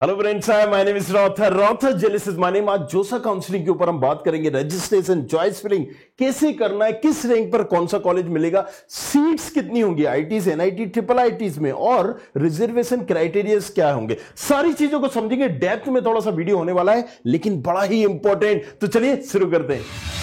Hello friends, my name is रॉथर। रॉथर जेलिसिस माय नेम। आज जोसा काउंसलिंग के ऊपर हम बात करेंगे। रजिस्ट्रेशन, चॉइस फिलिंग कैसे करना है, किस रैंक पर कौन सा कॉलेज मिलेगा, सीट्स कितनी होंगी आईटीज, एनआईटी, ट्रिपल आईटीज में, और रिजर्वेशन क्राइटेरियाज क्या होंगे, सारी चीजों को समझेंगे। डेप्थ में थोड़ा सा वीडियो होने वाला है लेकिन बड़ा ही इंपॉर्टेंट। तो चलिए शुरू करते हैं।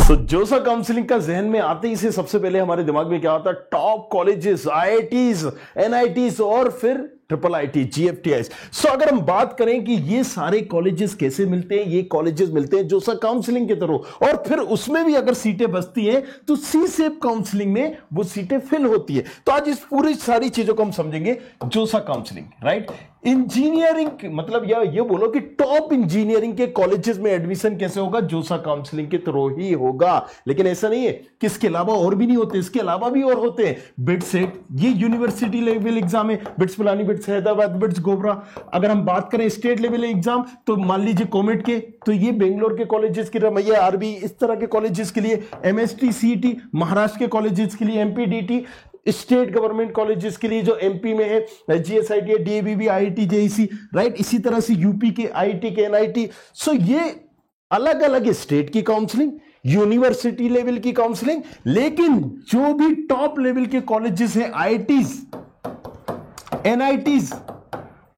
तो जोसा काउंसलिंग का जहन में आते ही से सबसे पहले हमारे दिमाग में क्या आता है? टॉप कॉलेजेस, आईआईटीज, एनआईटीज और फिर ट्रिपल आईटी, जीएफटीआईज। सो अगर हम बात करें कि ये सारे कॉलेजेस कैसे मिलते हैं, ये कॉलेजेस मिलते हैं जोसा काउंसलिंग के थ्रू, और फिर उसमें भी अगर सीटें बचती हैं तो सी सेप काउंसलिंग में वो सीटें फिल होती है। तो आज इस पूरी सारी चीजों को हम समझेंगे। जोसा काउंसलिंग, राइट? इंजीनियरिंग मतलब या ये बोलो कि टॉप इंजीनियरिंग के कॉलेजेस में एडमिशन कैसे होगा? जोसा काउंसलिंग के थ्रू ही होगा। लेकिन ऐसा नहीं है कि इसके अलावा और भी नहीं होते, इसके अलावा भी और होते हैं। बिट्स सेट, ये यूनिवर्सिटी लेवल एग्जाम है। Bits Pilani, bits Hyderabad, bits गोबरा। अगर हम बात करें स्टेट लेवल एग्जाम तो मान लीजिए कॉमेट के, तो ये बेंगलोर के कॉलेजेस की, रमैया, आरबी, इस तरह के कॉलेजेस के लिए। एमएसटी, सीईटी महाराष्ट्र के कॉलेजेस के लिए। एमपीडीटी स्टेट गवर्नमेंट कॉलेजेस के लिए जो एमपी में है, जीएसआईटी, डीएवीबी, आईआईटी, जेईसी, राइट? इसी तरह से यूपी के आईटी के, एनआईटी। सो ये अलग अलग स्टेट की काउंसलिंग, यूनिवर्सिटी लेवल की काउंसलिंग। लेकिन जो भी टॉप लेवल के कॉलेजेस हैं, आईआईटीज, एनआईटीज,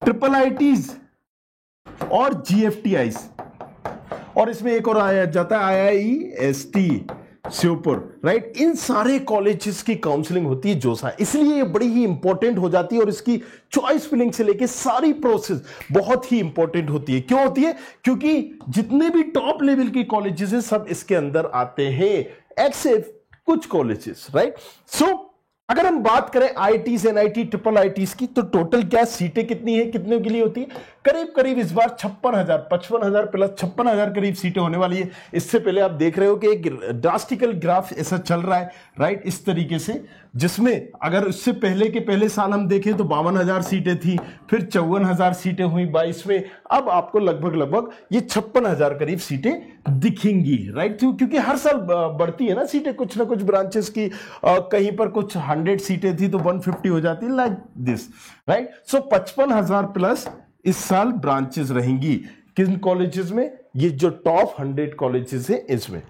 ट्रिपल आईटीज और जीएफटीआईज, और इसमें एक और आया जाता है आईआईएसटी श्योपुर, राइट? इन सारे कॉलेजेस की काउंसलिंग होती है जोसा। इसलिए ये बड़ी ही इंपॉर्टेंट हो जाती है और इसकी चॉइस फिलिंग से लेके सारी प्रोसेस बहुत ही इंपॉर्टेंट होती है। क्यों होती है? क्योंकि जितने भी टॉप लेवल के कॉलेजेस हैं सब इसके अंदर आते हैं, एक्सेप्ट कुछ कॉलेजेस, राइट? सो अगर हम बात करें आईटीज, एनआईटी, ट्रिपल आईटीज की, तो टोटल क्या सीटें कितनी है, कितने के लिए होती है? करीब करीब इस बार 55,000 प्लस 56,000 करीब सीटें होने वाली है। इससे पहले आप देख रहे हो कि एक ड्रास्टिकल ग्राफ ऐसा चल रहा है, राइट? इस तरीके से, जिसमें अगर इससे पहले के पहले साल हम देखें तो 52,000 सीटें थी, फिर 54,000 सीटें हुई 22 में, अब आपको लगभग ये 56,000 करीब सीटें दिखेंगी, राइट? क्योंकि हर साल बढ़ती है ना सीटें, कुछ ना कुछ ब्रांचेस की। कहीं पर कुछ 100 सीटें थी तो 150 हो जाती है, like this, right? So 55,000 plus इस साल ब्रांचेस रहेंगी। किन कॉलेजेस में? ये जो टॉप 100 कॉलेजेस है इसमें।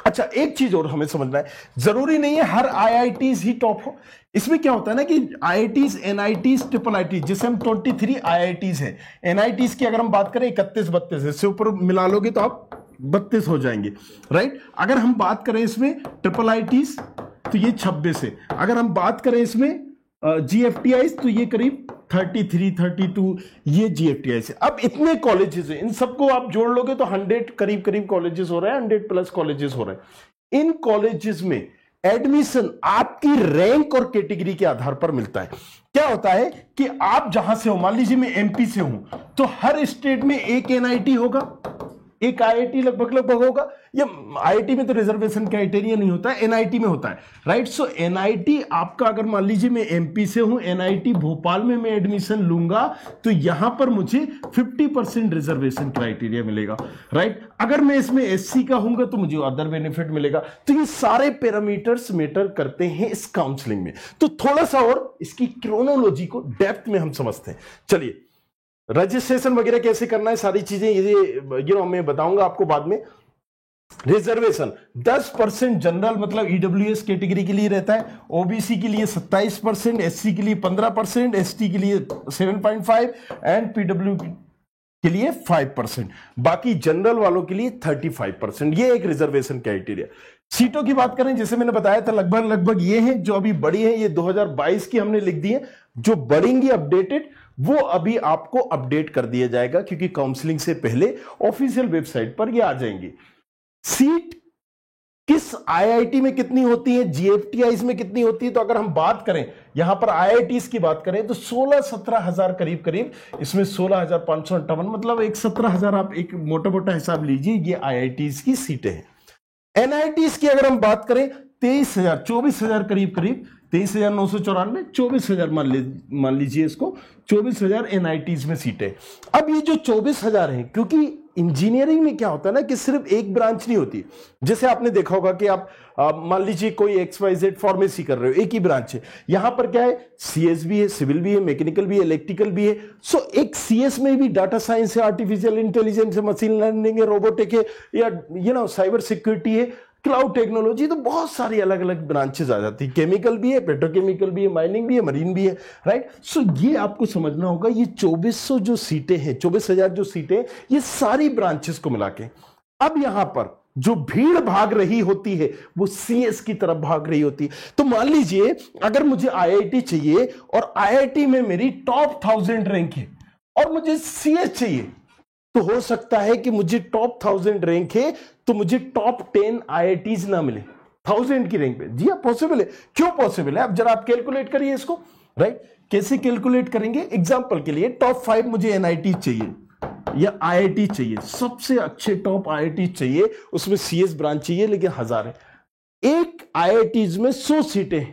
अच्छा, एक चीज और हमें समझना है, जरूरी नहीं है हर आईआईटीज ही टॉप हो। इसमें क्या होता है ना कि आईआईटीज, एनआईटीज, ट्रिपल आईटी, जैसे हम 23 आईआईटीज है, एनआईटीज की अगर हम बात करें 31-32 है, इससे ऊपर मिला लोगे तो आप 32 हो जाएंगे, राइट? अगर हम बात करें इसमें ट्रिपल आईटीज तो ये 26 है। अगर हम बात करें इसमें जीएफटीआई तो ये करीब 33, 32 ये जीएफटीआई से। अब इतने कॉलेजेस हैं, इन सबको आप जोड़ लोगे तो 100 करीब करीब कॉलेजेस हो रहे हैं, 100 प्लस कॉलेजेस हो रहे हैं। इन कॉलेजेस में एडमिशन आपकी रैंक और कैटेगरी के आधार पर मिलता है। क्या होता है कि आप जहां से हो, मान लीजिए मैं एमपी से हूं, तो हर स्टेट में एक एनआईटी होगा, एक आईआईटी लगभग होगा। या आईआईटी में तो रिजर्वेशन क्राइटेरिया नहीं होता है, एनआईटी में होता है, राइट? सो एनआईटी आपका, अगर मान लीजिए मैं एमपी से हूं, एनआईटी भोपाल में मैं एडमिशन लूंगा तो यहां पर मुझे 50% रिजर्वेशन क्राइटेरिया मिलेगा, राइट? अगर मैं इसमें एससी का हूंगा तो मुझे अदर बेनिफिट मिलेगा। तो ये सारे पैरामीटर्स मैटर करते हैं इस काउंसलिंग में। तो थोड़ा सा और इसकी क्रोनोलॉजी को डेप्थ में हम समझते हैं। चलिए, रजिस्ट्रेशन वगैरह कैसे करना है, सारी चीजें ये मैं बताऊंगा आपको बाद में। रिजर्वेशन 10% जनरल मतलब ईडब्ल्यूएस कैटेगरी के लिए रहता है, ओबीसी के लिए 27%, एससी के लिए 15%, एसटी के लिए 7.5 एंड पीडब्ल्यू के लिए 5%। बाकी जनरल वालों के लिए 35%। ये एक रिजर्वेशन क्राइटेरिया। सीटों की बात करें, जैसे मैंने बताया था, लगभग ये है जो अभी बड़ी है, ये 2022 की हमने लिख दी है। जो बढ़ेंगी अपडेटेड वो अभी आपको अपडेट कर दिया जाएगा, क्योंकि काउंसलिंग से पहले ऑफिशियल वेबसाइट पर ये आ जाएंगी। सीट किस आईआईटी में कितनी होती है, जीएफटीआईज में कितनी होती है? तो अगर हम बात करें यहां पर आईआईटीज की बात करें तो 16-17 हजार करीब इसमें 16,558, मतलब एक 17,000 आप एक मोटा मोटा हिसाब लीजिए, ये आईआईटीज की सीटें हैं। एनआईटीज की अगर हम बात करें 23,000 24,000 करीब करीब 23,994 24,000 मान लीजिए इसको 24,000 एनआईटीज में सीटें। अब ये जो 24,000 है, क्योंकि इंजीनियरिंग में क्या होता है ना कि सिर्फ एक ब्रांच नहीं होती। जैसे आपने देखा होगा कि आप मान लीजिए कोई XYZ फार्मेसी कर रहे हो, एक ही ब्रांच है। यहां पर क्या है, CS भी है, सिविल भी है, मैकेनिकल भी है, इलेक्ट्रिकल भी है। सो एक CS में भी डाटा साइंस है, आर्टिफिशियल इंटेलिजेंस है, मशीन लर्निंग है, रोबोटिक है, या साइबर सिक्योरिटी है, क्लाउड टेक्नोलॉजी, तो बहुत सारी अलग अलग ब्रांचेस आ जाती है। केमिकल भी है, पेट्रोकेमिकल भी है, माइनिंग भी है, मरीन भी है, राइट। सो ये आपको समझना होगा, ये 2400 जो सीटें हैं, 24,000 जो सीटें, ये सारी ब्रांचेस को मिला के। अब यहां पर जो भीड़ भाग रही होती है वो CS की तरफ भाग रही होती है। तो मान लीजिए अगर मुझे IIT चाहिए और IIT में मेरी टॉप 1000 रैंक है और मुझे CS चाहिए, तो हो सकता है कि मुझे टॉप 1000 रैंक है तो मुझे टॉप 10 IITs ना मिले 1000 की रैंक पे। जी हाँ, पॉसिबल है। क्यों पॉसिबल है? अब जरा आप कैलकुलेट करिए इसको, राइट। कैसे कैलकुलेट करेंगे? एग्जांपल के लिए टॉप 5 मुझे NIT चाहिए या IIT चाहिए, सबसे अच्छे टॉप IIT चाहिए, उसमें CS ब्रांच चाहिए, लेकिन 1000 है। एक IITs में 100 सीटें,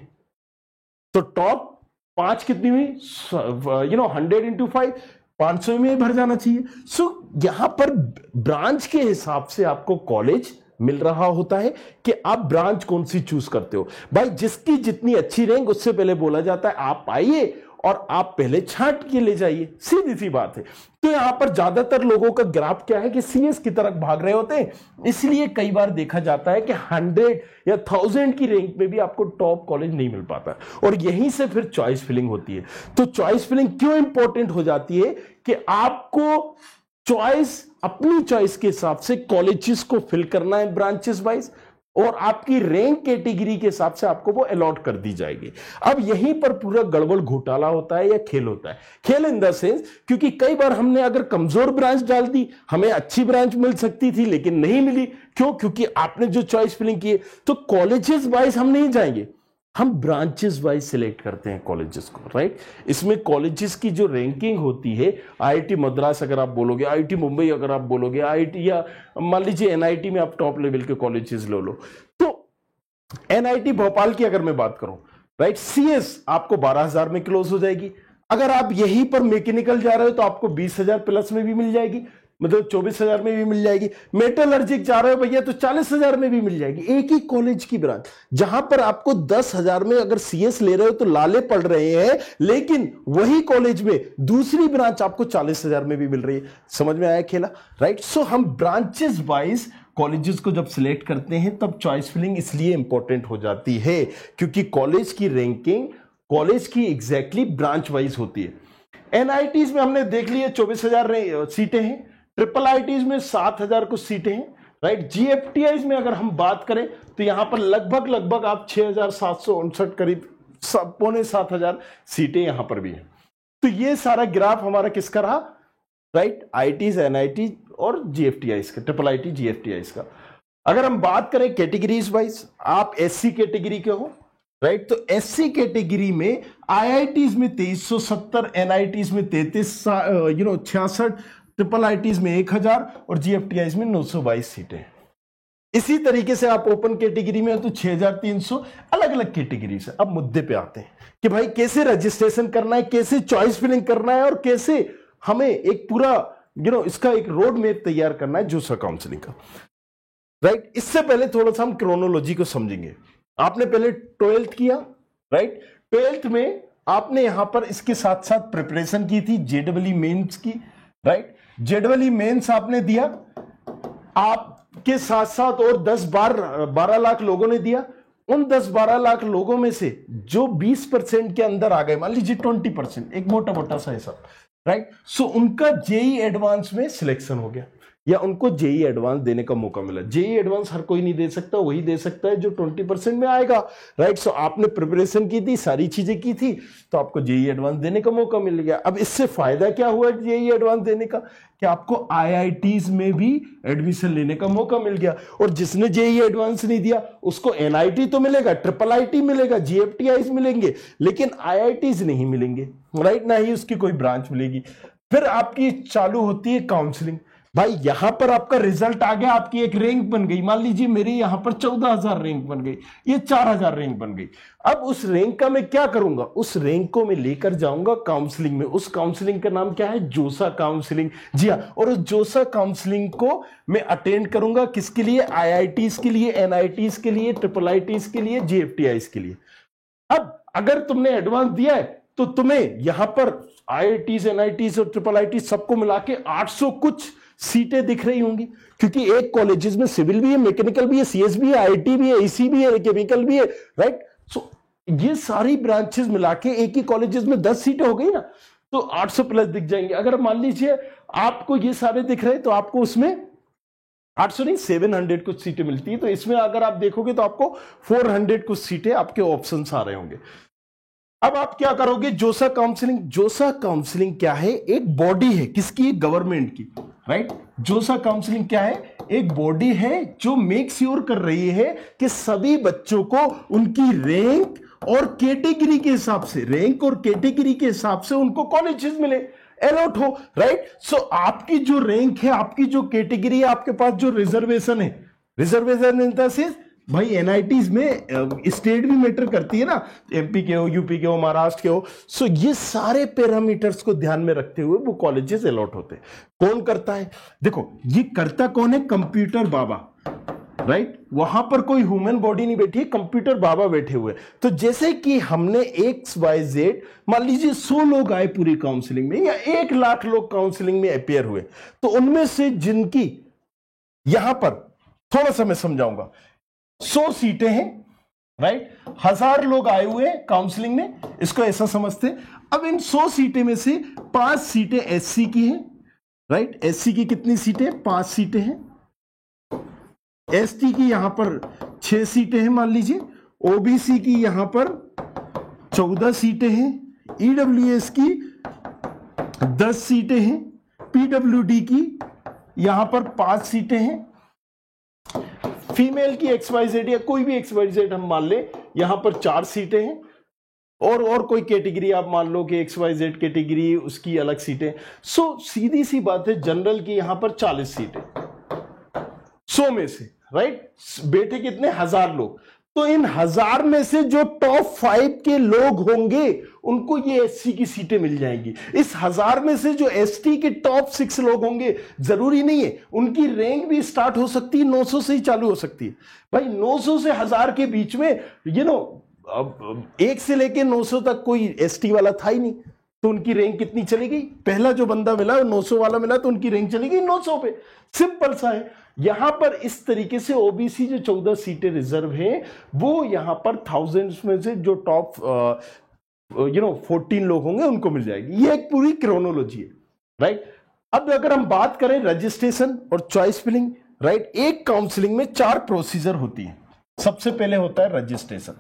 तो टॉप 5 कितनी हुई? 100 into 5, 500 में भर जाना चाहिए। सो यहां पर ब्रांच के हिसाब से आपको कॉलेज मिल रहा होता है कि आप ब्रांच कौन सी चूज करते हो। भाई जिसकी जितनी अच्छी रैंक, उससे पहले बोला जाता है आप आइए और आप पहले छांट के ले जाइए, सीधी सी बात है। तो यहां पर ज्यादातर लोगों का ग्राफ क्या है कि CS की तरफ भाग रहे होते हैं, इसलिए कई बार देखा जाता है कि 100 या 1000 की रैंक में भी आपको टॉप कॉलेज नहीं मिल पाता, और यहीं से फिर चॉइस फिलिंग होती है। तो चॉइस फिलिंग क्यों इंपॉर्टेंट हो जाती है कि आपको चॉइस, अपनी चॉइस के हिसाब से कॉलेजेस को फिल करना है ब्रांचेस वाइज, और आपकी रैंक कैटेगरी के हिसाब से आपको वो अलॉट कर दी जाएगी। अब यहीं पर पूरा गड़बड़ घोटाला होता है या खेल होता है। खेल इन द सेंस, क्योंकि कई बार हमने अगर कमजोर ब्रांच डाल दी, हमें अच्छी ब्रांच मिल सकती थी लेकिन नहीं मिली। क्यों? क्योंकि आपने जो चॉइस फिलिंग की है। तो कॉलेजेस वाइज हम नहीं जाएंगे, हम ब्रांचेस वाइज सिलेक्ट करते हैं कॉलेजेस को, राइट। इसमें कॉलेजेस की जो रैंकिंग होती है, IIT मद्रास अगर आप बोलोगे, IIT मुंबई अगर आप बोलोगे, IIT या मान लीजिए NIT में आप टॉप लेवल के कॉलेजेस ले लो। तो NIT भोपाल की अगर मैं बात करूं, राइट, CS आपको 12,000 में क्लोज हो जाएगी। अगर आप यहीं पर मैकेनिकल जा रहे हो तो आपको 20,000 प्लस में भी मिल जाएगी, मतलब 24,000 में भी मिल जाएगी। मेटलर्जिक जा रहे हो भैया तो 40,000 में भी मिल जाएगी। एक ही कॉलेज की ब्रांच, जहां पर आपको 10,000 में अगर CS ले रहे हो तो लाले पड़ रहे हैं, लेकिन वही कॉलेज में दूसरी ब्रांच आपको 40,000 में भी मिल रही है। समझ में आया खेला, राइट। सो हम ब्रांचेस वाइज कॉलेजेस को जब सिलेक्ट करते हैं तब चॉइस फिलिंग इसलिए इंपॉर्टेंट हो जाती है, क्योंकि कॉलेज की रैंकिंग कॉलेज की एग्जैक्टली ब्रांच वाइज होती है। NITs में हमने देख लिया 24,000 सीटें हैं, IIITs में 7,000 कुछ सीटें हैं, राइट। GFTIs में अगर हम बात करें तो यहां पर लगभग आप 6,759 करीब 6,500 सीटें यहां पर भी हैं। तो ये सारा ग्राफ हमारा किसका रहा, राइट, IITs, NIT और GFTIs का, IIIT GFTIs का। अगर हम बात करें कैटेगरीज वाइज, आप SC कैटेगरी के हो, राइट, तो SC कैटेगरी में IITs में 2370, NITs में 66, IIITs में 1000 और GFTIs में 922 सीटें। इसी तरीके से आप ओपन कैटेगरी में हो तो 6,300, अलग अलग कैटेगरी से। अब मुद्दे पे आते हैं कि भाई कैसे रजिस्ट्रेशन करना है, कैसे चॉइस फिलिंग करना है, और कैसे हमें एक पूरा इसका एक रोड मैप तैयार करना है जूसा काउंसलिंग का, राइट। इससे पहले थोड़ा सा हम क्रोनोलॉजी को समझेंगे। आपने पहले 12th किया, राइट। 12th में आपने यहां पर इसके साथ साथ प्रिपरेशन की थी JEE मेंस की, राइट। JEE मेंस आपने दिया, आपके साथ साथ और 10-12 लाख लोगों ने दिया। उन 10-12 लाख लोगों में से जो 20% के अंदर आ गए, मान लीजिए 20%, एक मोटा मोटा सा हिसाब, राइट। सो उनका JEE एडवांस में सिलेक्शन हो गया, या उनको JEE एडवांस देने का मौका मिला। JEE एडवांस हर कोई नहीं दे सकता, वही दे सकता है जो 20% में आएगा, राइट। सो आपने प्रिपरेशन की थी, सारी चीजें की थी, तो आपको JEE एडवांस देने का मौका मिल गया। अब इससे फायदा क्या हुआ JEE एडवांस देने का, कि आपको IITs में भी एडमिशन लेने का मौका मिल गया। और जिसने JEE एडवांस नहीं दिया उसको NIT तो मिलेगा, IIIT मिलेगा, GFTIs मिलेंगे, लेकिन IITs नहीं मिलेंगे, राइट, ना ही उसकी कोई ब्रांच मिलेगी। फिर आपकी चालू होती है काउंसलिंग। भाई यहां पर आपका रिजल्ट आ गया, आपकी एक रैंक बन गई, मान लीजिए मेरी यहां पर 14,000 रैंक बन गई, ये 4,000 रैंक बन गई। अब उस रैंक का मैं क्या करूंगा, उस रैंक को मैं लेकर जाऊंगा काउंसलिंग में। उस काउंसलिंग का नाम क्या है, जोसा काउंसलिंग। जी हाँ, और उस जोसा काउंसलिंग को मैं अटेंड करूंगा किसके लिए, आईआईटीज के लिए, एनआईटीज के लिए, ट्रिपल आईटीज के लिए, जीएफटीआईज के लिए। अब अगर तुमने एडवांस दिया है तो तुम्हें यहां पर आईआईटीज, एनआईटीज और ट्रिपल आईटीज सबको मिला के 800 कुछ सीटें दिख रही होंगी, क्योंकि एक कॉलेजेस में सिविल भी है, मैकेनिकल भी है, सीएस भी है, आईटी भी है, एसी भी है, केमिकल भी है, राइट। सो ये सारी ब्रांचेस मिला के एक ही कॉलेजेस में 10 सीटें हो गई ना, तो 800 प्लस दिख जाएंगे। अगर मान लीजिए आपको ये सारे दिख रहे हैं तो आपको उसमें 800 नहीं 700 कुछ सीटें मिलती है, तो इसमें अगर आप देखोगे तो आपको 400 कुछ सीटें आपके ऑप्शंस आ रहे होंगे। अब आप क्या करोगे, जोसा काउंसलिंग। जोसा काउंसलिंग क्या है, एक बॉडी है, किसकी, गवर्नमेंट की, राइट। जोसा काउंसलिंग क्या है, एक बॉडी है जो मेक श्योर कर रही है कि सभी बच्चों को उनकी रैंक और कैटेगरी के हिसाब से, रैंक और कैटेगरी के हिसाब से उनको कॉलेजेस मिले, अलॉट हो, राइट। सो आपकी जो रैंक है, आपकी जो कैटेगरी है, आपके पास जो रिजर्वेशन है, रिजर्वेशन इन द सेंस भाई एनआईटीज में स्टेट भी मैटर करती है ना, एमपी के हो, यूपी के हो, महाराष्ट्र के हो। सो ये सारे पैरामीटर्स को ध्यान में रखते हुए वो कॉलेजेस अलॉट होते हैं। कौन करता है, देखो ये करता कौन है, कंप्यूटर बाबा, राइट। वहां पर कोई ह्यूमन बॉडी नहीं बैठी है, कंप्यूटर बाबा बैठे हुए। तो जैसे कि हमने XYZ, मान लीजिए 100 लोग आए पूरी काउंसलिंग में, या 1 लाख लोग काउंसलिंग में अपेयर हुए, तो उनमें से जिनकी यहां पर थोड़ा सा मैं समझाऊंगा, 100 सीटें हैं, राइट, 1000 लोग आए हुए हैं काउंसलिंग में, इसको ऐसा समझते हैं। अब इन 100 सीटें में से 5 सीटें एससी की हैं, राइट। एससी की कितनी सीटें, 5 सीटें हैं। एसटी की यहां पर 6 सीटें हैं मान लीजिए। ओबीसी की यहां पर 14 सीटें हैं। ईडब्ल्यूएस की 10 सीटें हैं। पीडब्ल्यूडी की यहां पर 5 सीटें हैं। फीमेल की XYZ या कोई भी XYZ हम मान ले, यहां पर 4 सीटें हैं। और कोई कैटेगरी आप मान लो कि XYZ कैटेगरी, उसकी अलग सीटें। सो सीधी सी बात है, जनरल की यहां पर 40 सीटें 100 में से, राइट। बेटे कितने, 1000 लोग। तो इन 1000 में से जो टॉप 5 के लोग होंगे उनको ये एससी की सीटें मिल जाएंगी। इस 1000 में से जो एसटी के टॉप 6 लोग होंगे, जरूरी नहीं है, उनकी रैंक भी स्टार्ट हो सकती है 900 से ही चालू हो सकती है। भाई 900 से 1000 के बीच में, 1 से लेके 900 तक कोई एसटी वाला था ही नहीं, तो उनकी रैंक कितनी चली गई, पहला जो बंदा मिला 900 वाला मिला, तो उनकी रैंक चली गई 900 पे। सिंपल सा है। यहां पर इस तरीके से ओबीसी जो 14 सीटें रिजर्व हैं, वो यहां पर थाउजेंड्स में से जो टॉप 14 लोग होंगे उनको मिल जाएगी। ये एक पूरी क्रोनोलॉजी है, राइट। अब अगर हम बात करें रजिस्ट्रेशन और चॉइस फिलिंग, राइट, एक काउंसलिंग में 4 प्रोसीजर होती है। सबसे पहले होता है रजिस्ट्रेशन,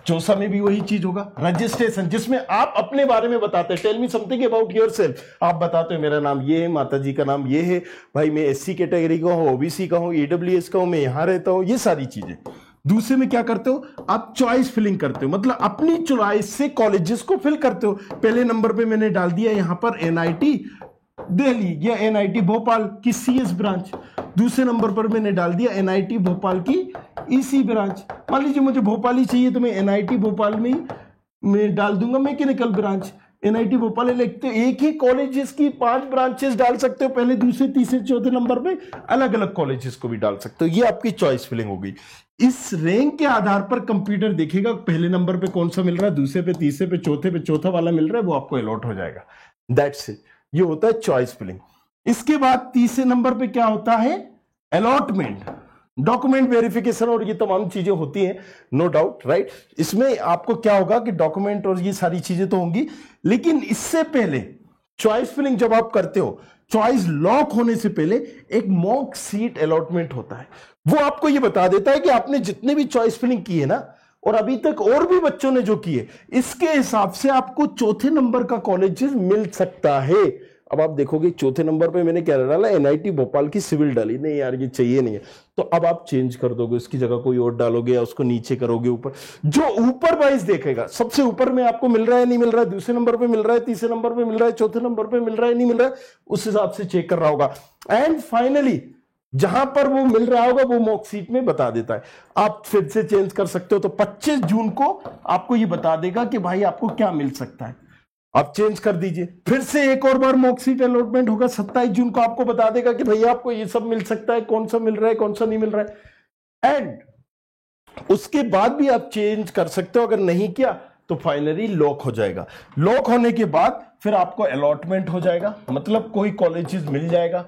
जोसा में भी वही चीज होगा, रजिस्ट्रेशन, जिसमें आप अपने बारे में बताते हैं, tell me something about yourself. आप बताते हो मेरा नाम ये है, माता जी का नाम ये है, भाई मैं एससी कैटेगरी का हूं, ओबीसी का हूं, ईडब्ल्यूएस का हूं, मैं यहां रहता हूं, ये सारी चीजें। दूसरे में क्या करते हो, आप चॉइस फिलिंग करते हो, मतलब अपनी चॉइस से कॉलेजेस को फिल करते हो। पहले नंबर पे मैंने डाल दिया यहां पर एनआईटी दिल्ली या एनआईटी भोपाल की सीएस ब्रांच। दूसरे नंबर पर मैंने डाल दिया एनआईटी भोपाल की ईसी ब्रांच। मान लीजिए मुझे भोपाल ही चाहिए, तो मैं एनआईटी भोपाल में ही मैं डाल दूंगा मैकेनिकल ब्रांच। एनआईटी भोपाल लिखते हो, एक ही कॉलेजेस की 5 ब्रांचेस डाल सकते हो, पहले दूसरे तीसरे चौथे नंबर पे अलग अलग कॉलेजेस को भी डाल सकते हो। ये आपकी चॉइस फिलिंग हो गई। इस रैंक के आधार पर कंप्यूटर देखेगा पहले नंबर पे कौन सा मिल रहा है, दूसरे पे, तीसरे पे, चौथे पे चौथा वाला मिल रहा है, वो आपको अलॉट हो जाएगा। दैट्स इट, ये होता है चॉइस फिलिंग। इसके बाद तीसरे नंबर पे क्या होता है, अलॉटमेंट, डॉक्यूमेंट वेरिफिकेशन और ये तमाम चीजें होती हैं, नो डाउट, राइट। इसमें आपको क्या होगा कि डॉक्यूमेंट और ये सारी चीजें तो होंगी, लेकिन इससे पहले चॉइस फिलिंग जब आप करते हो, चॉइस लॉक होने से पहले एक मॉक सीट अलॉटमेंट होता है। वो आपको ये बता देता है कि आपने जितने भी चॉइस फिलिंग की है ना, और अभी तक और भी बच्चों ने जो किए, इसके हिसाब से आपको चौथे नंबर का कॉलेज मिल सकता है। अब आप देखोगे चौथे नंबर पे मैंने क्या डाला, एनआईटी भोपाल की सिविल डाली, नहीं यार ये चाहिए नहीं है, तो अब आप चेंज कर दोगे, उसकी जगह कोई और डालोगे या उसको नीचे करोगे ऊपर। जो ऊपर वाइज देखेगा, सबसे ऊपर में आपको मिल रहा है नहीं मिल रहा है, दूसरे नंबर पे मिल रहा है, तीसरे नंबर पे मिल रहा है, चौथे नंबर पे मिल रहा है नहीं मिल रहा है, उस हिसाब से चेक कर रहा होगा। एंड फाइनली जहां पर वो मिल रहा होगा वो मॉक सीट में बता देता है। आप फिर से चेंज कर सकते हो, तो 25 जून को आपको ये बता देगा कि भाई आपको क्या मिल सकता है, आप चेंज कर दीजिए। फिर से एक और बार मॉक सीट अलॉटमेंट होगा 27 जून को, आपको बता देगा कि भैया आपको ये सब मिल सकता है, कौन सा मिल रहा है कौन सा नहीं मिल रहा है। एंड उसके बाद भी आप चेंज कर सकते हो, अगर नहीं किया तो फाइनली लॉक हो जाएगा। लॉक होने के बाद फिर आपको अलॉटमेंट हो जाएगा, मतलब कोई कॉलेजेस मिल जाएगा,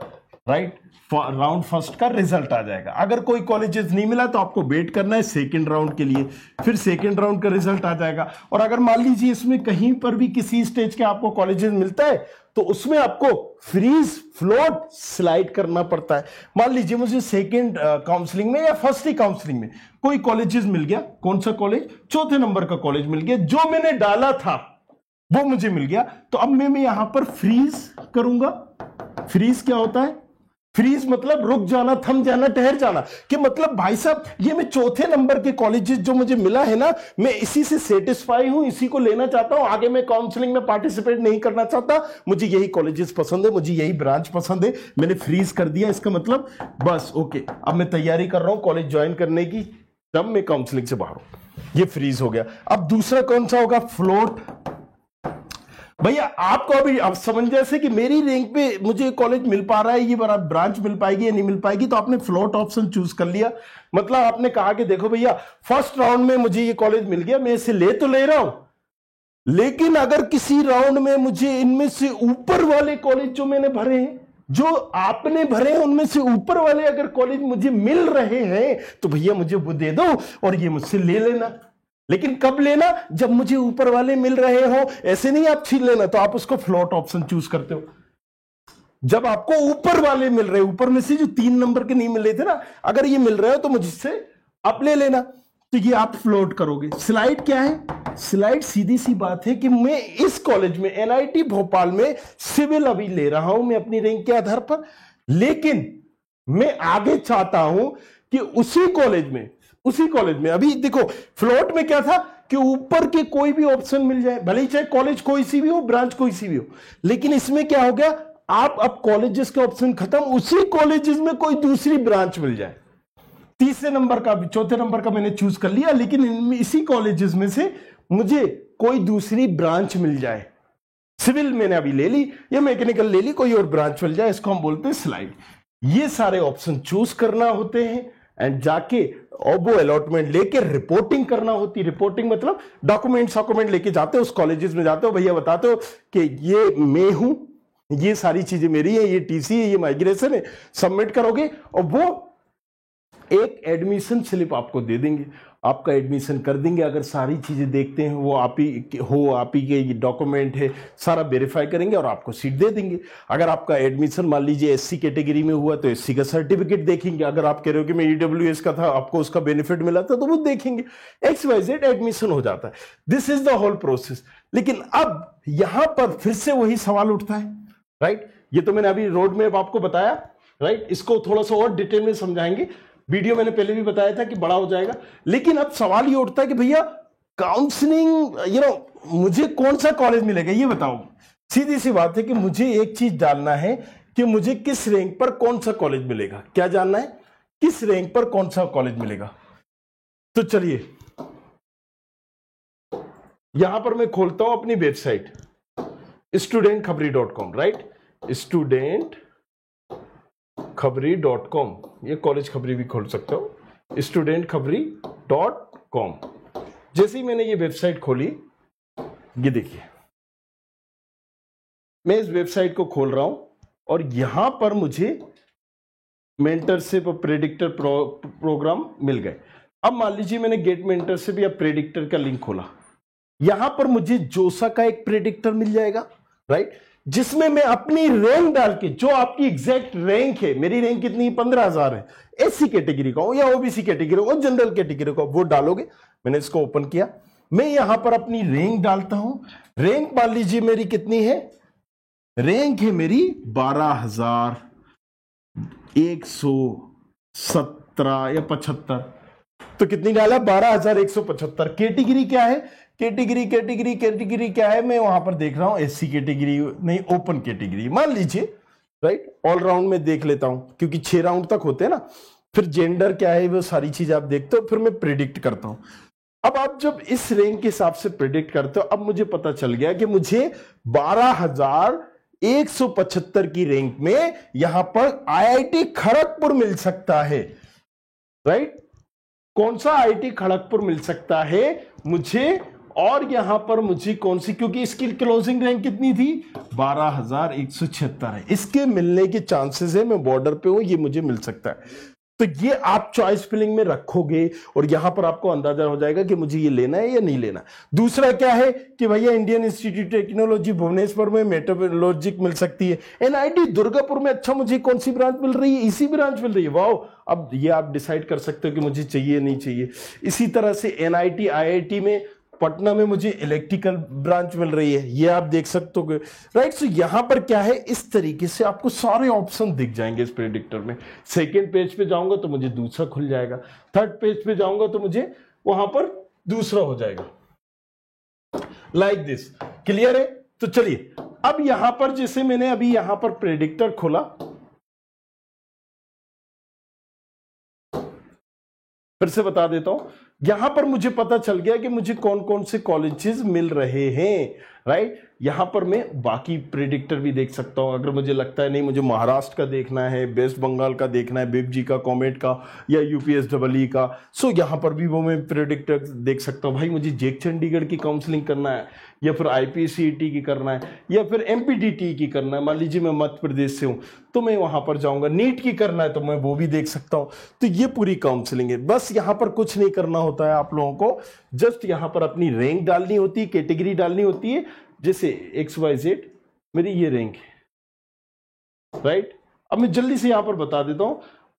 राइट, राउंड फर्स्ट का रिजल्ट आ जाएगा। अगर कोई कॉलेजेस नहीं मिला तो आपको वेट करना है सेकंड राउंड के लिए, फिर सेकंड राउंड का रिजल्ट आ जाएगा। और अगर मान लीजिए इसमें कहीं पर भी किसी स्टेज के आपको कॉलेजेस मिलता है तो उसमें आपको फ्रीज फ्लोट स्लाइड करना पड़ता है। मान लीजिए मुझे सेकंड काउंसलिंग में या फर्स्ट ही काउंसलिंग में कोई कॉलेजेस मिल गया, कौन सा कॉलेज, चौथे नंबर का कॉलेज मिल गया, जो मैंने डाला था वो मुझे मिल गया, तो अब मैं यहां पर फ्रीज करूंगा। फ्रीज क्या होता है, फ्रीज मतलब रुक जाना, थम जाना, ठहर जाना, कि मतलब भाई साहब ये मैं चौथे नंबर के कॉलेजेस जो मुझे मिला है ना, मैं इसी से सेटिस्फाई हूं, इसी को लेना चाहता हूं, आगे मैं काउंसलिंग में पार्टिसिपेट नहीं करना चाहता, मुझे यही कॉलेजेस पसंद है, मुझे यही ब्रांच पसंद है, मैंने फ्रीज कर दिया। इसका मतलब बस ओके, अब मैं तैयारी कर रहा हूं कॉलेज ज्वाइन करने की, तब मैं काउंसलिंग से बाहर हूं, ये फ्रीज हो गया। अब दूसरा कौन सा होगा, फ्लोट। भैया आपको अभी अब समझ जैसे कि मेरी रैंक पे मुझे कॉलेज मिल पा रहा है, ये बड़ा ब्रांच मिल पाएगी या नहीं मिल पाएगी, तो आपने फ्लोट ऑप्शन चूज कर लिया। मतलब आपने कहा कि देखो भैया फर्स्ट राउंड में मुझे ये कॉलेज मिल गया, मैं इसे ले तो ले रहा हूं, लेकिन अगर किसी राउंड में मुझे इनमें से ऊपर वाले कॉलेज जो मैंने भरे हैं, जो आपने भरे हैं, उनमें से ऊपर वाले अगर कॉलेज मुझे मिल रहे हैं तो भैया मुझे वो दे दो और ये मुझसे ले लेना। लेकिन कब लेना, जब मुझे ऊपर वाले मिल रहे हो, ऐसे नहीं आप छीन लेना, तो आप उसको फ्लोट ऑप्शन चूज करते हो। जब आपको ऊपर वाले मिल रहे, ऊपर में से जो 3 नंबर के नहीं मिल रहे थे ना, अगर ये मिल रहे हो तो मुझसे आप ले लेना, तो ये आप फ्लोट करोगे। स्लाइड क्या है, स्लाइड सीधी सी बात है कि मैं इस कॉलेज में एनआईटी भोपाल में सिविल अभी ले रहा हूं मैं अपनी रैंक के आधार पर, लेकिन मैं आगे चाहता हूं कि उसी कॉलेज में अभी देखो फ्लोट में क्या था कि ऊपर के कोई भी ऑप्शन मिल जाए, भले ही चाहे कॉलेज कोई सी भी हो, ब्रांच कोई सी भी हो, लेकिन इसमें क्या हो गया, आप अब कॉलेजेस के ऑप्शन खत्म, उसी कॉलेजेस में कोई दूसरी ब्रांच मिल जाए। तीसरे नंबर का, चौथे नंबर का मैंने चूज कर लिया, लेकिन इनमें इसी कॉलेजेस में से मुझे कोई दूसरी ब्रांच मिल जाए। सिविल मैंने अभी ले ली या मैकेनिकल ले ली, कोई और ब्रांच मिल जाए, इसको हम बोलते हैं स्लाइड। ये सारे ऑप्शन चूज करना होते हैं एंड जाके और वो अलॉटमेंट लेके रिपोर्टिंग करना होती है। रिपोर्टिंग मतलब डॉक्यूमेंट लेके जाते हो, उस कॉलेजेस में जाते हो, भैया बताते हो कि ये मैं हूं, ये सारी चीजें मेरी है, ये टीसी है, ये माइग्रेशन है, सबमिट करोगे और वो एक एडमिशन स्लिप आपको दे देंगे, आपका एडमिशन कर देंगे। अगर सारी चीजें देखते हैं वो आप ही के डॉक्यूमेंट है, सारा वेरीफाई करेंगे और आपको सीट दे देंगे। अगर आपका एडमिशन मान लीजिए एससी कैटेगरी में हुआ तो एससी का सर्टिफिकेट देखेंगे, अगर आप कह रहे हो कि मैं ईडब्ल्यूएस का था, आपको उसका बेनिफिट मिला था, तो वो देखेंगे, XYZ एडमिशन हो जाता है। This is the whole process. लेकिन अब यहां पर फिर से वही सवाल उठता है, राइट, ये तो मैंने अभी रोड मैप आपको बताया, राइट, इसको थोड़ा सा और डिटेल में समझाएंगे, वीडियो मैंने पहले भी बताया था कि बड़ा हो जाएगा। लेकिन अब सवाल ये उठता है कि भैया काउंसलिंग मुझे कौन सा कॉलेज मिलेगा, ये बताओ। सीधी सी बात है कि मुझे एक चीज जानना है कि मुझे किस रैंक पर कौन सा कॉलेज मिलेगा। क्या जानना है, किस रैंक पर कौन सा कॉलेज मिलेगा। तो चलिए यहां पर मैं खोलता हूं अपनी वेबसाइट studentkhapri.com, राइट, studentkhapri.com, ये कॉलेज खबरी भी खोल सकते हो, studentkhapri.com। जैसे ही मैंने ये वेबसाइट खोली, ये देखिए मैं इस वेबसाइट को खोल रहा हूं और यहां पर मुझे मेंटरशिप और प्रेडिक्टर प्रोग्राम मिल गए। अब मान लीजिए मैंने गेट मेंटरशिप या प्रेडिक्टर का लिंक खोला, यहां पर मुझे जोसा का एक प्रेडिक्टर मिल जाएगा, राइट, जिसमें मैं अपनी रैंक डाल के, जो आपकी एग्जैक्ट रैंक है, मेरी रैंक कितनी 15,000 है, एससी कैटेगरी का हो या ओबीसी कैटेगरी हो, जनरल कैटेगरी का, वो डालोगे। मैंने इसको ओपन किया, मैं यहां पर अपनी रैंक डालता हूं। रैंक मान लीजिए मेरी कितनी है रैंक है मेरी 12,117 या 75। तो कितनी डाला? 12,175। कैटेगरी क्या है? कैटेगरी क्या है? मैं वहां पर देख रहा हूं एससी कैटेगरी नहीं, ओपन कैटेगरी मान लीजिए, राइट। ऑल राउंड में देख लेता हूं क्योंकि 6 राउंड तक होते हैं ना। फिर जेंडर क्या है वो सारी चीज आप देखते हो, फिर मैं प्रिडिक्ट करता हूं। अब आप जब इस रैंक के हिसाब से प्रिडिक्ट करते हो, अब मुझे पता चल गया कि मुझे 12,175 की रैंक में यहां पर आईआईटी खड़गपुर मिल सकता है, राइट। कौन सा आईआईटी खड़गपुर मिल सकता है मुझे? और यहां पर मुझे कौन सी, क्योंकि इसकी क्लोजिंग रैंक कितनी थी? 12,176 है। इसके मिलने के चांसेस है, मैं बॉर्डर पे हूं, ये मुझे मिल सकता है। तो ये आप चॉइस फिलिंग में रखोगे और यहां पर आपको अंदाजा हो जाएगा कि मुझे ये लेना है या नहीं लेना। दूसरा क्या है कि भैया इंडियन इंस्टीट्यूट टेक्नोलॉजी भुवनेश्वर में मेट्रोलॉजिक मिल सकती है। एनआईटी दुर्गापुर में, अच्छा मुझे कौन सी ब्रांच मिल रही है? इसी ब्रांच मिल रही है, वाओ। अब ये आप डिसाइड कर सकते हो कि मुझे चाहिए नहीं चाहिए। इसी तरह से एनआईटी आईआईटी में पटना में मुझे इलेक्ट्रिकल ब्रांच मिल रही है, ये आप देख सकते हो, राइट। सो यहां पर क्या है, इस तरीके से आपको सारे ऑप्शन दिख जाएंगे इस प्रेडिक्टर में। सेकेंड पेज पे जाऊंगा तो मुझे दूसरा खुल जाएगा, थर्ड पेज पे जाऊंगा तो मुझे वहां पर दूसरा हो जाएगा, लाइक दिस। क्लियर है? तो चलिए अब यहां पर जैसे मैंने अभी यहां पर प्रेडिक्टर खोला, फिर से बता देता हूं। यहां पर मुझे पता चल गया कि मुझे कौन कौन से कॉलेजेस मिल रहे हैं, राइट। यहां पर मैं बाकी प्रेडिक्टर भी देख सकता हूं। अगर मुझे लगता है नहीं मुझे महाराष्ट्र का देखना है, वेस्ट बंगाल का देखना है, बिपजी का, कॉमेट का या यूपीएसडब्ल्यू का, सो यहां पर भी वो मैं प्रेडिक्टर देख सकता हूं। भाई मुझे जेक चंडीगढ़ की काउंसलिंग करना है, या फिर आईपीसीईटी की करना है, या फिर एमपीडीटी की करना है। मान लीजिए मैं मध्य प्रदेश से हूं तो मैं वहां पर जाऊंगा। नीट की करना है तो मैं वो भी देख सकता हूं। तो ये पूरी काउंसलिंग है। बस यहां पर कुछ नहीं करना होता है आप लोगों को, जस्ट यहां पर अपनी रैंक डालनी होती है, कैटेगरी डालनी होती है। जैसे XYZ मेरी ये रैंक है, राइट। अब मैं जल्दी से यहां पर बता देता हूं।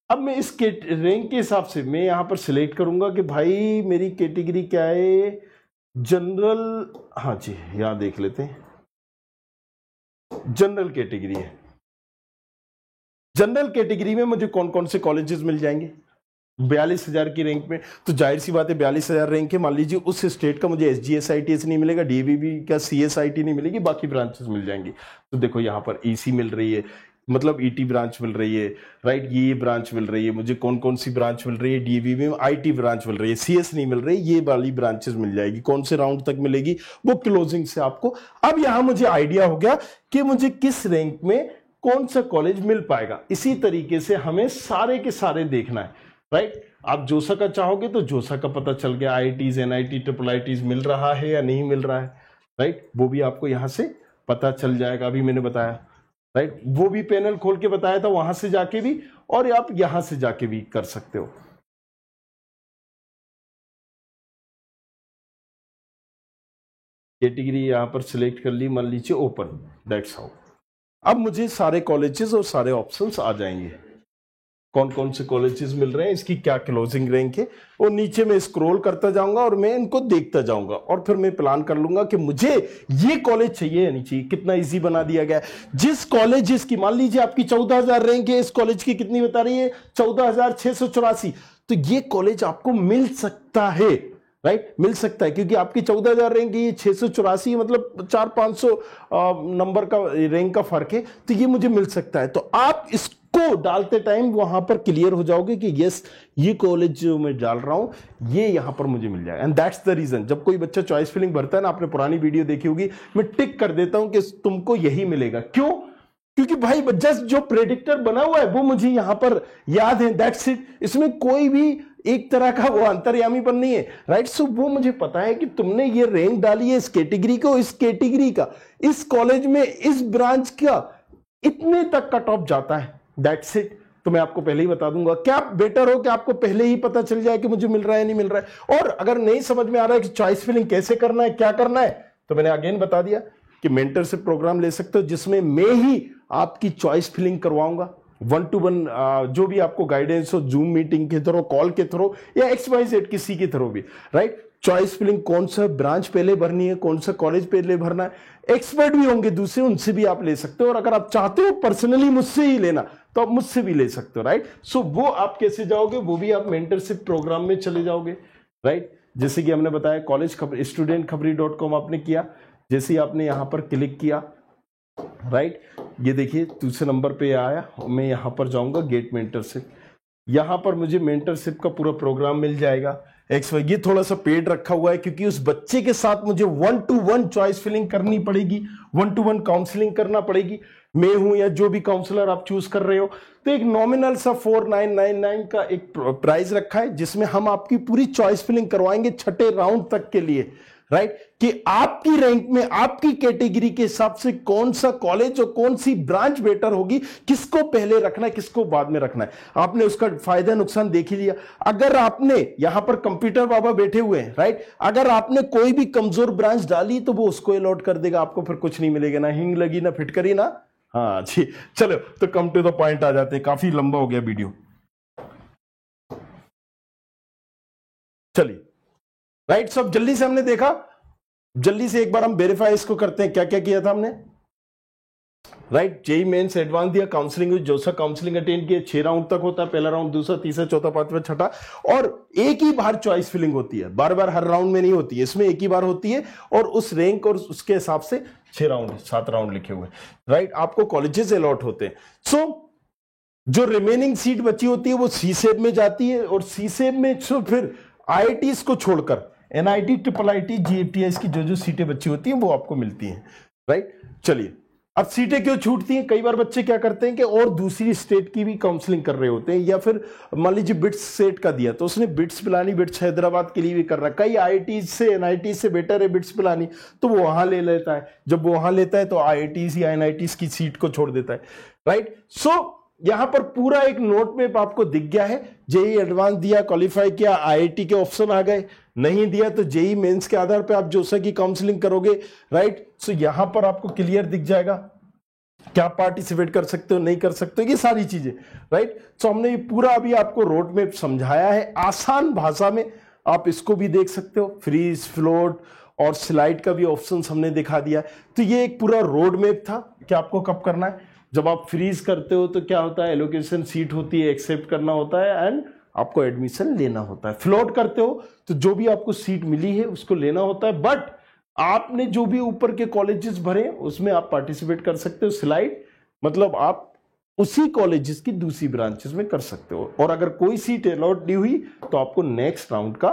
अब मैं इस रैंक के हिसाब से मैं यहां पर सिलेक्ट करूंगा कि भाई मेरी कैटेगरी क्या है, जनरल। हाँ जी, यहां देख लेते हैं, जनरल कैटेगरी है। जनरल कैटेगरी में मुझे कौन कौन से कॉलेजेस मिल जाएंगे? 42,000 की रैंक में, तो जाहिर सी बात है 42,000 रैंक है। मान लीजिए उस स्टेट का मुझे SGSITS नहीं मिलेगा, DAVB का CSIT नहीं मिलेगी, बाकी ब्रांचेस मिल जाएंगी। तो देखो यहाँ पर EC मिल रही है, मतलब ET ब्रांच मिल रही है, राइट। ये ब्रांच मिल रही है मुझे। कौन कौन सी ब्रांच मिल रही है? DAVB में IT ब्रांच मिल रही है, CS नहीं मिल रही, ये वाली ब्रांचेस मिल जाएगी। कौन से राउंड तक मिलेगी वो क्लोजिंग से आपको। अब यहां मुझे आइडिया हो गया कि मुझे किस रैंक में कौन सा कॉलेज मिल पाएगा। इसी तरीके से हमें सारे के सारे देखना है, राइट। आप जोसा का चाहोगे तो जोसा का पता चल गया, IITs NIT IIITs मिल रहा है या नहीं मिल रहा है, राइट। वो भी आपको यहां से पता चल जाएगा। अभी मैंने बताया, राइट, वो भी पैनल खोल के बताया था, वहां से जाके भी, और आप यहां से जाके भी कर सकते हो। कैटेगरी यहां पर सिलेक्ट कर ली, मान लीजिए ओपन, दैट्स हाउ। अब मुझे सारे कॉलेजेस और सारे ऑप्शंस आ जाएंगे, कौन कौन से कॉलेजेस मिल रहे हैं, इसकी क्या क्लोजिंग रैंक है। और नीचे मैं स्क्रॉल करता जाऊंगा और मैं इनको देखता जाऊंगा, और फिर मैं प्लान कर लूंगा कि मुझे ये कॉलेज चाहिए या नहीं चाहिए। कितना इजी बना दिया गया है। जिस कॉलेज की मान लीजिए आपकी 14,000 रैंक है, इस कॉलेज की कितनी बता रही है? 14,684। तो ये कॉलेज आपको मिल सकता है, राइट, मिल सकता है, क्योंकि आपकी 14,000 रैंक है, ये 684, मतलब 400-500 नंबर का रैंक का फर्क है। तो ये मुझे मिल सकता है। तो आप इसको डालते टाइम वहां पर क्लियर हो जाओगे कि यस, ये कॉलेज जो मैं डाल रहा हूं ये यहां पर मुझे मिल जाएगा। एंड दैट्स द रीजन, जब कोई बच्चा चॉइस फिलिंग भरता है ना, आपने पुरानी वीडियो देखी होगी, मैं टिक कर देता हूं कि तुमको यही मिलेगा। क्यों? क्योंकि भाई जस्ट जो प्रेडिक्टर बना हुआ है वो मुझे यहां पर याद है, दैट्स इट। इसमें कोई भी एक तरह का वो अंतर्यामीपन नहीं है, राइट। सो वो मुझे पता है कि तुमने ये रैंक डाली है इस कैटेगरी को, इस कैटेगरी का, इस कॉलेज में, इस ब्रांच का इतने तक कट ऑफ जाता है, दैट्स इट। तो मैं आपको पहले ही बता दूंगा, क्या बेटर हो कि आपको पहले ही पता चल जाए कि मुझे मिल रहा है नहीं मिल रहा है। और अगर नहीं समझ में आ रहा है कि चॉइस फिलिंग कैसे करना है, क्या करना है, तो मैंने अगेन बता दिया कि मेंटरशिप प्रोग्राम ले सकते हो, जिसमें मैं ही आपकी चॉइस फिलिंग करवाऊंगा 1-to-1, जो भी आपको गाइडेंस हो, जूम मीटिंग के थ्रू, कॉल के थ्रू, या XYZ किसी के थ्रू भी, राइट। चॉइस फिलिंग, कौन सा ब्रांच पहले भरनी है, कौन सा कॉलेज पहले भरना है, एक्सपर्ट भी होंगे दूसरे, उनसे भी आप ले सकते हो। और अगर आप चाहते हो पर्सनली मुझसे ही लेना तो आप मुझसे भी ले सकते हो, राइट। सो वो आप कैसे जाओगे, वो भी आप मेंटरशिप प्रोग्राम में चले जाओगे, राइट। जैसे कि हमने बताया कॉलेज खबरी studentkhabari.com आपने किया, जैसे ही आपने यहां पर क्लिक किया, राइट, ये देखिए दूसरे नंबर पे आया, मैं यहां पर जाऊंगा गेट मेंटरशिप, यहां पर मुझे मेंटरशिप का पूरा प्रोग्राम मिल जाएगा। ये थोड़ा सा पेड रखा हुआ है क्योंकि उस बच्चे के साथ मुझे 1-to-1 चॉइस फिलिंग करनी पड़ेगी, 1-to-1 काउंसलिंग करना पड़ेगी, मैं हूं या जो भी काउंसलर आप चूज कर रहे हो। तो एक नॉमिनल सा 4999 का एक प्राइस रखा है जिसमें हम आपकी पूरी चॉइस फिलिंग करवाएंगे 6ठे राउंड तक के लिए, राइट, कि आपकी रैंक में आपकी कैटेगरी के हिसाब से कौन सा कॉलेज और कौन सी ब्रांच बेटर होगी, किसको पहले रखना है, किसको बाद में रखना है। आपने उसका फायदा नुकसान देख ही लिया। अगर आपने यहां पर कंप्यूटर बाबा बैठे हुए हैं, राइट, अगर आपने कोई भी कमजोर ब्रांच डाली तो वो उसको अलॉट कर देगा, आपको फिर कुछ नहीं मिलेगा, ना हिंग लगी ना फिटकरी ना। हाँ जी, चलो तो कम टू द पॉइंट आ जाते हैं, काफी लंबा हो गया वीडियो। चलिए, राइट, सब जल्दी से हमने देखा, जल्दी से एक बार हम वेरीफाई इसको करते हैं, क्या क्या किया था हमने, राइट। जेई मेंस एडवांस दिया, काउंसलिंग जो सा काउंसलिंग अटेंड किया, 6 राउंड तक होता है, पहला राउंड, दूसरा, तीसरा, चौथा, पांचवा, छठा, और एक ही बार चॉइस फिलिंग होती है, बार बार हर राउंड में नहीं होती है, इसमें एक ही बार होती है, और उस रैंक और उसके हिसाब से 6 राउंड 7 राउंड लिखे हुए, राइट, आपको कॉलेजेस अलॉट होते हैं। सो जो रिमेनिंग सीट बची होती है वो सीसेब में जाती है, और सीसेब में फिर आईआईटीज को छोड़कर एनआईटी, ट्रिपल आईटी, जीएफटीआई की जो जो सीटें बची होती हैं वो आपको मिलती हैं, राइट। चलिए, अब सीटें क्यों छूटती हैं, कई बार बच्चे क्या करते हैं कि और दूसरी स्टेट की भी काउंसलिंग कर रहे होते हैं, या फिर मान लीजिए बिट्स सेट का दिया तो उसने बिट्स पिलानी, बिट्स हैदराबाद के लिए भी कर रहा है, कई आईआईटी से एनआईटी से बेटर है बिट्स पिलानी, तो वो वहां ले लेता है, जब वो वहां लेता है तो आईआईटीज या एनआईटीज की सीट को छोड़ देता है, राइट। सो यहां पर पूरा एक नोट में आपको दिख गया है, जेई एडवांस दिया, क्वालिफाई किया, आईआईटी के ऑप्शन आ गए, नहीं दिया तो जेई मेंस के आधार पे आप जोसा की काउंसलिंग करोगे, राइट। सो यहां पर आपको क्लियर दिख जाएगा क्या पार्टिसिपेट कर सकते हो, नहीं कर सकते हो, ये सारी चीजें, राइट। सो हमने ये पूरा अभी आपको रोड मैप समझाया है आसान भाषा में, आप इसको भी देख सकते हो, फ्रीज, फ्लोट और स्लाइड का भी ऑप्शन हमने दिखा दिया। तो ये एक पूरा रोड मैप था कि आपको कब करना है। जब आप फ्रीज करते हो तो क्या होता है, एलोकेशन सीट होती है, एक्सेप्ट करना होता है एंड आपको एडमिशन लेना होता है। फ्लोट करते हो तो जो भी आपको सीट मिली है उसको लेना होता है, बट आपने जो भी ऊपर के कॉलेजेस भरे उसमें आप पार्टिसिपेट कर सकते हो। स्लाइड मतलब आप उसी कॉलेजेस की दूसरी ब्रांचेस में कर सकते हो, और अगर कोई सीट अलॉट नहीं हुई तो आपको नेक्स्ट राउंड का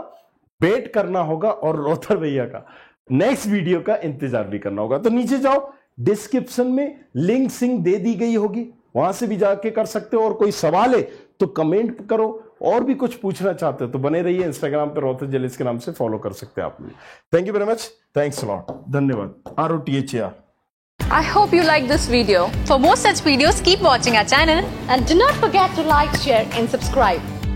वेट करना होगा और रोथर भैया का नेक्स्ट वीडियो का इंतजार भी करना होगा। तो नीचे जाओ, डिस्क्रिप्शन में लिंक सिंक दे दी गई होगी, वहां से भी जाके कर सकते हो, और कोई सवाल है तो कमेंट करो, और भी कुछ पूछना चाहते हो तो बने रहिए, इंस्टाग्राम पर रोथर जेलिस के नाम से फॉलो कर सकते हैं आप लोग। Thank you very much, thanks a lot, धन्यवाद। ROTHAR। I hope you like this video. For more such videos, keep watching our channel and do not forget to like, share and subscribe.